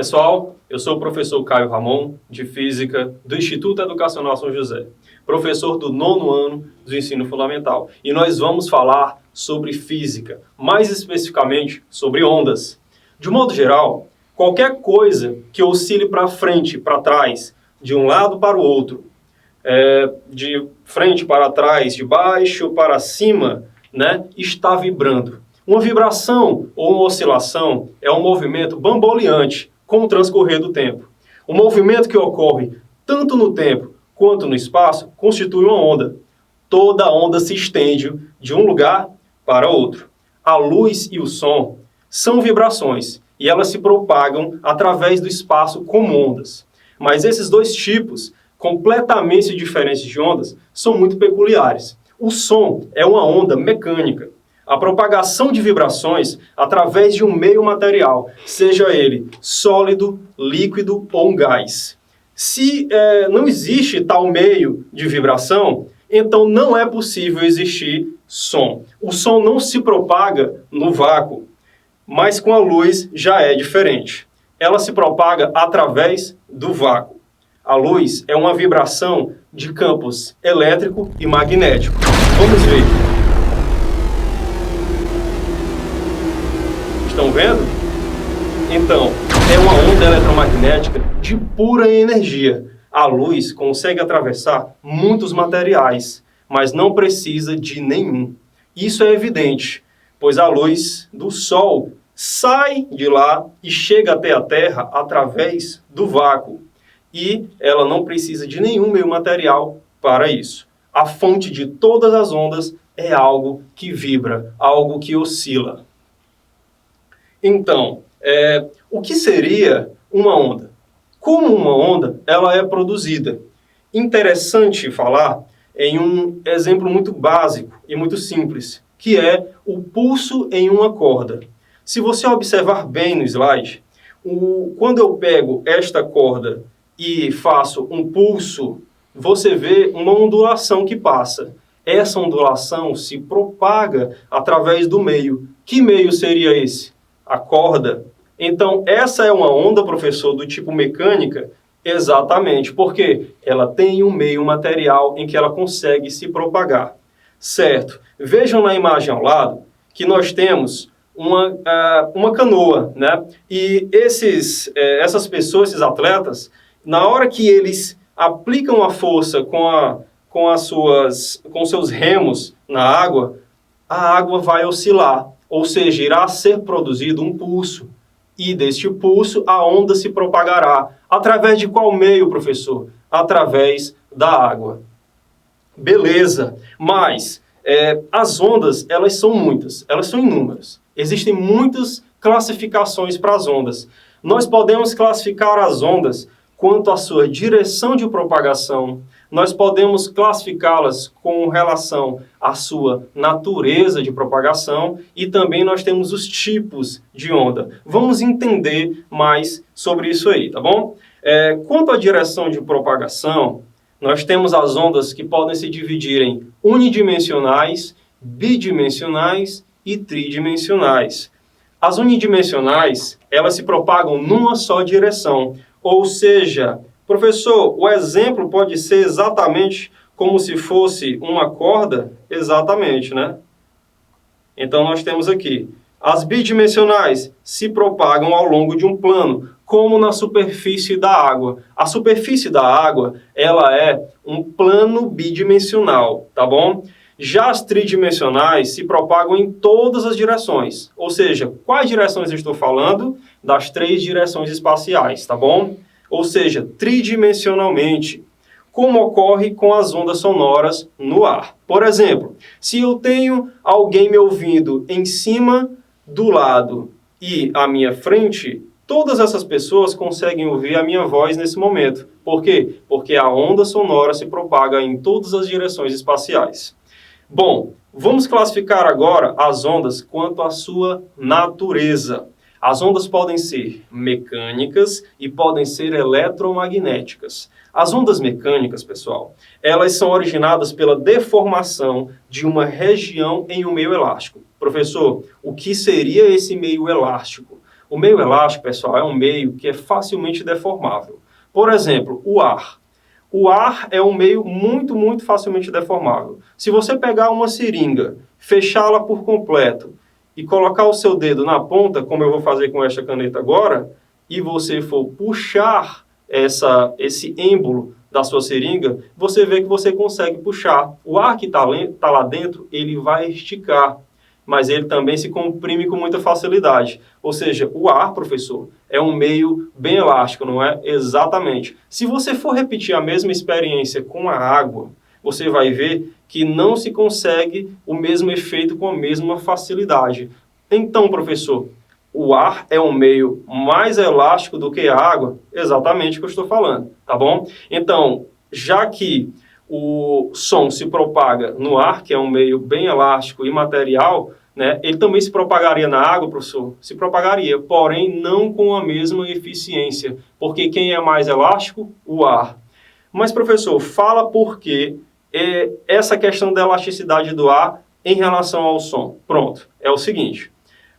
pessoal, eu sou o professor Caio Ramon, de Física, do Instituto Educacional São José, professor do 9º ano do Ensino Fundamental. E nós vamos falar sobre física, mais especificamente sobre ondas. De modo geral, qualquer coisa que oscile para frente e para trás, de um lado para o outro, de frente para trás, de baixo para cima, está vibrando. Uma vibração ou uma oscilação é um movimento bamboleante com o transcorrer do tempo. O movimento que ocorre tanto no tempo quanto no espaço constitui uma onda. Toda onda se estende de um lugar para outro. A luz e o som são vibrações e elas se propagam através do espaço como ondas. Mas esses dois tipos, completamente diferentes de ondas, são muito peculiares. O som é uma onda mecânica. A propagação de vibrações através de um meio material, seja ele sólido, líquido ou um gás. Se não existe tal meio de vibração, então não é possível existir som. O som não se propaga no vácuo, mas com a luz já é diferente. Ela se propaga através do vácuo. A luz é uma vibração de campos elétrico e magnético. Vamos ver. Estão vendo? Então, é uma onda eletromagnética de pura energia. A luz consegue atravessar muitos materiais, mas não precisa de nenhum. Isso é evidente, pois a luz do Sol sai de lá e chega até a Terra através do vácuo. E ela não precisa de nenhum meio material para isso. A fonte de todas as ondas é algo que vibra, algo que oscila. Então, o que seria uma onda? Como uma onda, ela é produzida? Interessante falar em um exemplo muito básico e muito simples, que é o pulso em uma corda. Se você observar bem no slide, quando eu pego esta corda e faço um pulso, você vê uma ondulação que passa. Essa ondulação se propaga através do meio. Que meio seria esse? A corda. Então, essa é uma onda, professor, do tipo mecânica? Exatamente, porque ela tem um meio material em que ela consegue se propagar. Certo. Vejam na imagem ao lado que nós temos uma canoa, E essas pessoas, esses atletas, na hora que eles aplicam a força com seus remos na água, a água vai oscilar. Ou seja, irá ser produzido um pulso. E deste pulso, a onda se propagará. Através de qual meio, professor? Através da água. Beleza. Mas as ondas, elas são muitas. Elas são inúmeras. Existem muitas classificações para as ondas. Nós podemos classificar as ondas quanto à sua direção de propagação. Nós podemos classificá-las com relação à sua natureza de propagação e também nós temos os tipos de onda. Vamos entender mais sobre isso aí, tá bom? Quanto à direção de propagação, nós temos as ondas que podem se dividir em unidimensionais, bidimensionais e tridimensionais. As unidimensionais, elas se propagam numa só direção, ou seja, professor, o exemplo pode ser exatamente como se fosse uma corda? Exatamente, Então, nós temos aqui. As bidimensionais se propagam ao longo de um plano, como na superfície da água. A superfície da água, ela é um plano bidimensional, tá bom? Já as tridimensionais se propagam em todas as direções. Ou seja, quais direções eu estou falando? Das 3 direções espaciais, tá bom? Ou seja, tridimensionalmente, como ocorre com as ondas sonoras no ar. Por exemplo, se eu tenho alguém me ouvindo em cima, do lado e à minha frente, todas essas pessoas conseguem ouvir a minha voz nesse momento. Por quê? Porque a onda sonora se propaga em todas as direções espaciais. Bom, vamos classificar agora as ondas quanto à sua natureza. As ondas podem ser mecânicas e podem ser eletromagnéticas. As ondas mecânicas, pessoal, elas são originadas pela deformação de uma região em um meio elástico. Professor, o que seria esse meio elástico? O meio elástico, pessoal, é um meio que é facilmente deformável. Por exemplo, o ar. O ar é um meio muito, muito facilmente deformável. Se você pegar uma seringa, fechá-la por completo e colocar o seu dedo na ponta, como eu vou fazer com esta caneta agora, e você for puxar esse êmbolo da sua seringa, você vê que você consegue puxar. O ar que está lá dentro, ele vai esticar, mas ele também se comprime com muita facilidade. Ou seja, o ar, professor, é um meio bem elástico, não é? Exatamente. Se você for repetir a mesma experiência com a água, você vai ver que não se consegue o mesmo efeito com a mesma facilidade. Então, professor, o ar é um meio mais elástico do que a água? Exatamente o que eu estou falando, tá bom? Então, já que o som se propaga no ar, que é um meio bem elástico e material, né, ele também se propagaria na água, professor? Se propagaria, porém não com a mesma eficiência, porque quem é mais elástico? O ar. Mas, professor, fala por que essa questão da elasticidade do ar em relação ao som. Pronto, é o seguinte.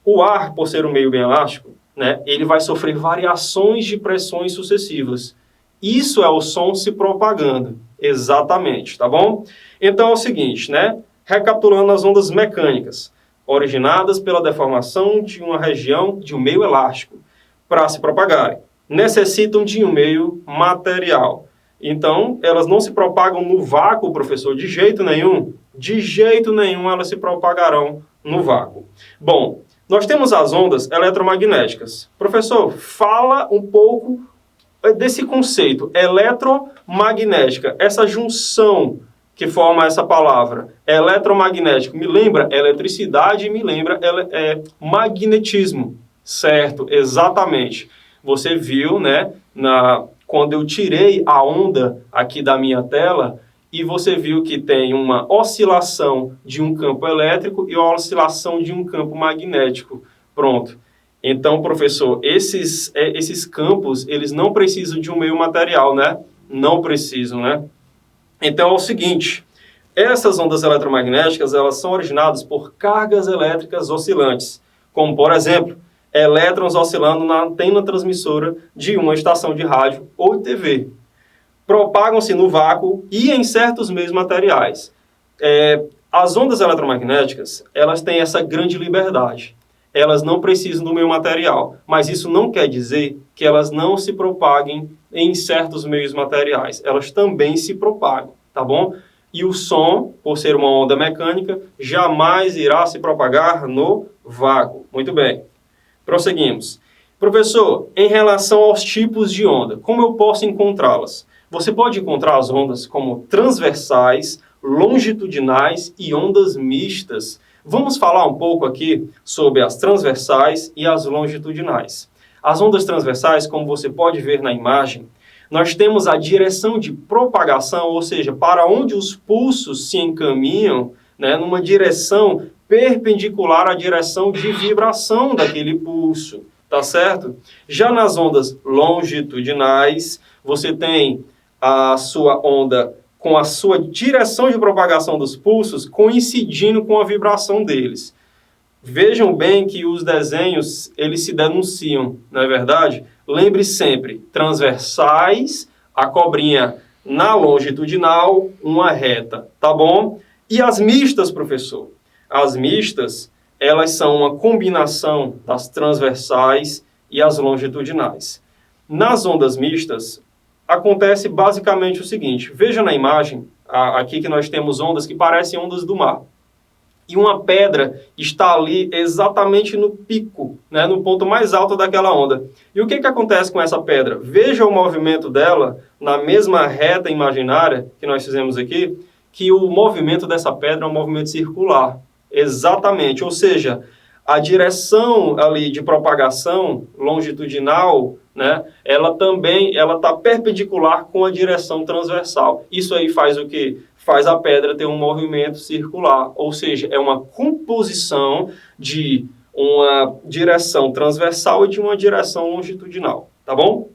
O ar, por ser um meio bem elástico, né, ele vai sofrer variações de pressões sucessivas. Isso é o som se propagando. Exatamente, tá bom? Então é o seguinte, né? Recapitulando as ondas mecânicas, originadas pela deformação de uma região de um meio elástico, para se propagarem, necessitam de um meio material. Então, elas não se propagam no vácuo, professor, de jeito nenhum. De jeito nenhum elas se propagarão no vácuo. Bom, nós temos as ondas eletromagnéticas. Professor, fala um pouco desse conceito, eletromagnética, essa junção que forma essa palavra, eletromagnético, me lembra eletricidade, me lembra magnetismo, certo? Exatamente. Você viu, né, quando eu tirei a onda aqui da minha tela, e você viu que tem uma oscilação de um campo elétrico e uma oscilação de um campo magnético. Pronto. Então, professor, esses campos, eles não precisam de um meio material, né? Não precisam, né? Então, é o seguinte, essas ondas eletromagnéticas, elas são originadas por cargas elétricas oscilantes, como, por exemplo, elétrons oscilando na antena transmissora de uma estação de rádio ou de TV. Propagam-se no vácuo e em certos meios materiais. As ondas eletromagnéticas, elas têm essa grande liberdade. Elas não precisam do meio material, mas isso não quer dizer que elas não se propaguem em certos meios materiais. Elas também se propagam, tá bom? E o som, por ser uma onda mecânica, jamais irá se propagar no vácuo. Muito bem. Prosseguimos. Professor, em relação aos tipos de onda, como eu posso encontrá-las? Você pode encontrar as ondas como transversais, longitudinais e ondas mistas. Vamos falar um pouco aqui sobre as transversais e as longitudinais. As ondas transversais, como você pode ver na imagem, nós temos a direção de propagação, ou seja, para onde os pulsos se encaminham, né, numa direção perpendicular à direção de vibração daquele pulso, tá certo? Já nas ondas longitudinais, você tem a sua onda com a sua direção de propagação dos pulsos coincidindo com a vibração deles. Vejam bem que os desenhos, eles se denunciam, não é verdade? Lembre sempre, transversais, a cobrinha na longitudinal, uma reta, tá bom? E as mistas, professor? As mistas, elas são uma combinação das transversais e as longitudinais. Nas ondas mistas, acontece basicamente o seguinte, veja na imagem, aqui que nós temos ondas que parecem ondas do mar. E uma pedra está ali exatamente no pico, né, no ponto mais alto daquela onda. E o que acontece com essa pedra? Veja o movimento dela na mesma reta imaginária que nós fizemos aqui, que o movimento dessa pedra é um movimento circular. Exatamente, ou seja, a direção ali de propagação longitudinal, né, ela está perpendicular com a direção transversal. Isso aí faz o quê? Faz a pedra ter um movimento circular, ou seja, é uma composição de uma direção transversal e de uma direção longitudinal, tá bom?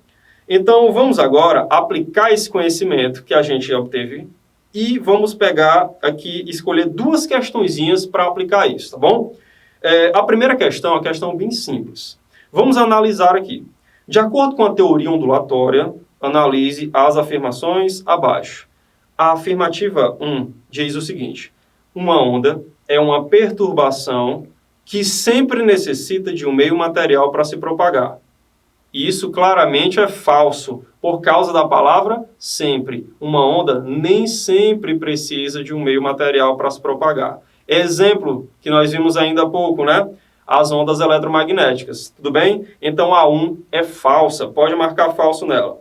Então, vamos agora aplicar esse conhecimento que a gente obteve e vamos pegar aqui, escolher duas questõezinhas para aplicar isso, tá bom? A primeira questão é uma questão bem simples. Vamos analisar aqui. De acordo com a teoria ondulatória, analise as afirmações abaixo. A afirmativa 1 diz o seguinte: uma onda é uma perturbação que sempre necessita de um meio material para se propagar. Isso claramente é falso, por causa da palavra sempre. Uma onda nem sempre precisa de um meio material para se propagar. Exemplo que nós vimos ainda há pouco, né? As ondas eletromagnéticas, tudo bem? Então a 1 é falsa, pode marcar falso nela.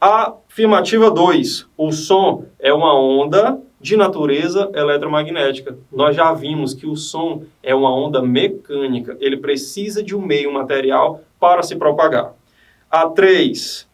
A afirmativa 2, o som é uma onda de natureza eletromagnética. Nós já vimos que o som é uma onda mecânica, ele precisa de um meio material para se propagar. A 3,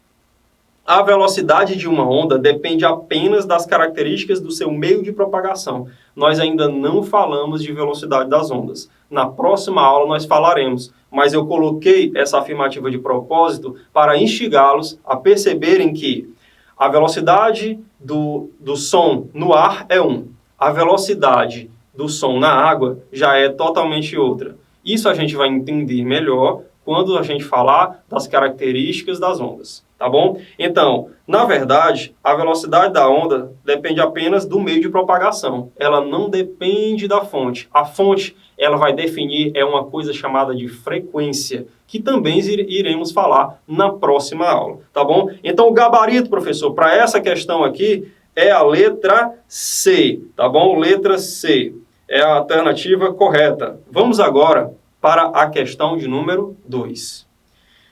a velocidade de uma onda depende apenas das características do seu meio de propagação. Nós ainda não falamos de velocidade das ondas. Na próxima aula nós falaremos, mas eu coloquei essa afirmativa de propósito para instigá-los a perceberem que a velocidade do som no ar é 1. A velocidade do som na água já é totalmente outra. Isso a gente vai entender melhor quando a gente falar das características das ondas, tá bom? Então, na verdade, a velocidade da onda depende apenas do meio de propagação. Ela não depende da fonte. A fonte, ela vai definir uma coisa chamada de frequência, que também iremos falar na próxima aula, tá bom? Então, o gabarito, professor, para essa questão aqui é a letra C, tá bom? Letra C é a alternativa correta. Vamos agora para a questão de número 2.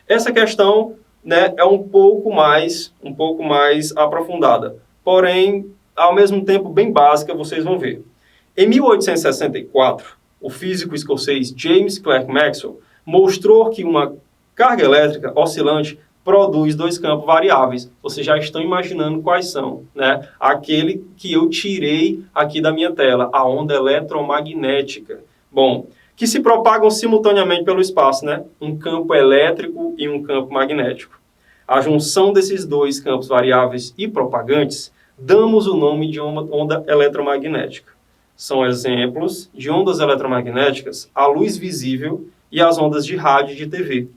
Essa questão, né, é um pouco mais aprofundada, porém, ao mesmo tempo, bem básica, vocês vão ver. Em 1864, o físico escocês James Clerk Maxwell mostrou que uma carga elétrica oscilante produz dois campos variáveis. Vocês já estão imaginando quais são, né? Aquele que eu tirei aqui da minha tela, a onda eletromagnética. Bom, que se propagam simultaneamente pelo espaço, né? Um campo elétrico e um campo magnético. A junção desses dois campos variáveis e propagantes, damos o nome de onda eletromagnética. São exemplos de ondas eletromagnéticas, a luz visível e as ondas de rádio e de TV.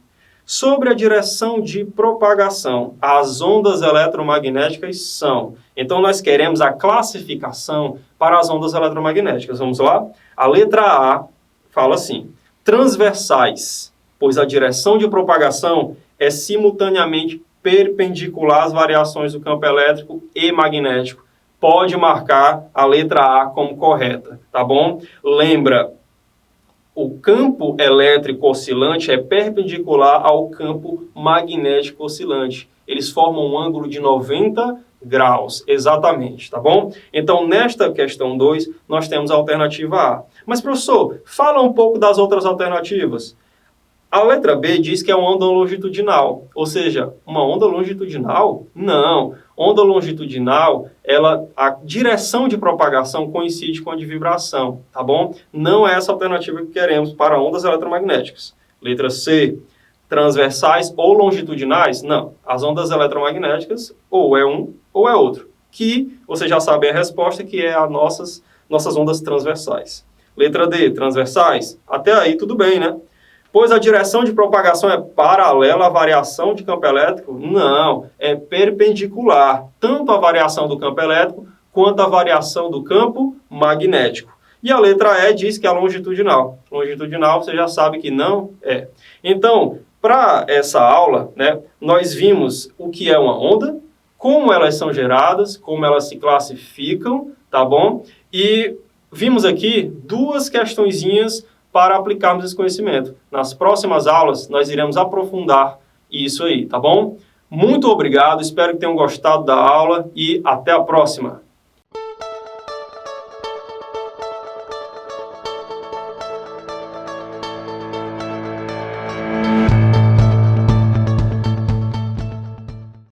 Sobre a direção de propagação, as ondas eletromagnéticas são... Então, nós queremos a classificação para as ondas eletromagnéticas. Vamos lá? A letra A fala assim: transversais, pois a direção de propagação é simultaneamente perpendicular às variações do campo elétrico e magnético. Pode marcar a letra A como correta, tá bom? Lembra, o campo elétrico oscilante é perpendicular ao campo magnético oscilante. Eles formam um ângulo de 90 graus, exatamente, tá bom? Então, nesta questão 2, nós temos a alternativa A. Mas, professor, fala um pouco das outras alternativas. A letra B diz que é uma onda longitudinal, ou seja, uma onda longitudinal? Não. Onda longitudinal, a direção de propagação coincide com a de vibração, tá bom? Não é essa alternativa que queremos para ondas eletromagnéticas. Letra C, transversais ou longitudinais? Não. As ondas eletromagnéticas ou é um ou é outro. Que, vocês já sabem a resposta, que é as nossas ondas transversais. Letra D, transversais? Até aí tudo bem, né? Pois a direção de propagação é paralela à variação de campo elétrico? Não, é perpendicular, tanto a variação do campo elétrico quanto a variação do campo magnético. E a letra E diz que é longitudinal. Longitudinal, você já sabe que não é. Então, para essa aula, né, nós vimos o que é uma onda, como elas são geradas, como elas se classificam, tá bom? E vimos aqui duas questõezinhas para aplicarmos esse conhecimento. Nas próximas aulas, nós iremos aprofundar isso aí, tá bom? Muito obrigado, espero que tenham gostado da aula e até a próxima!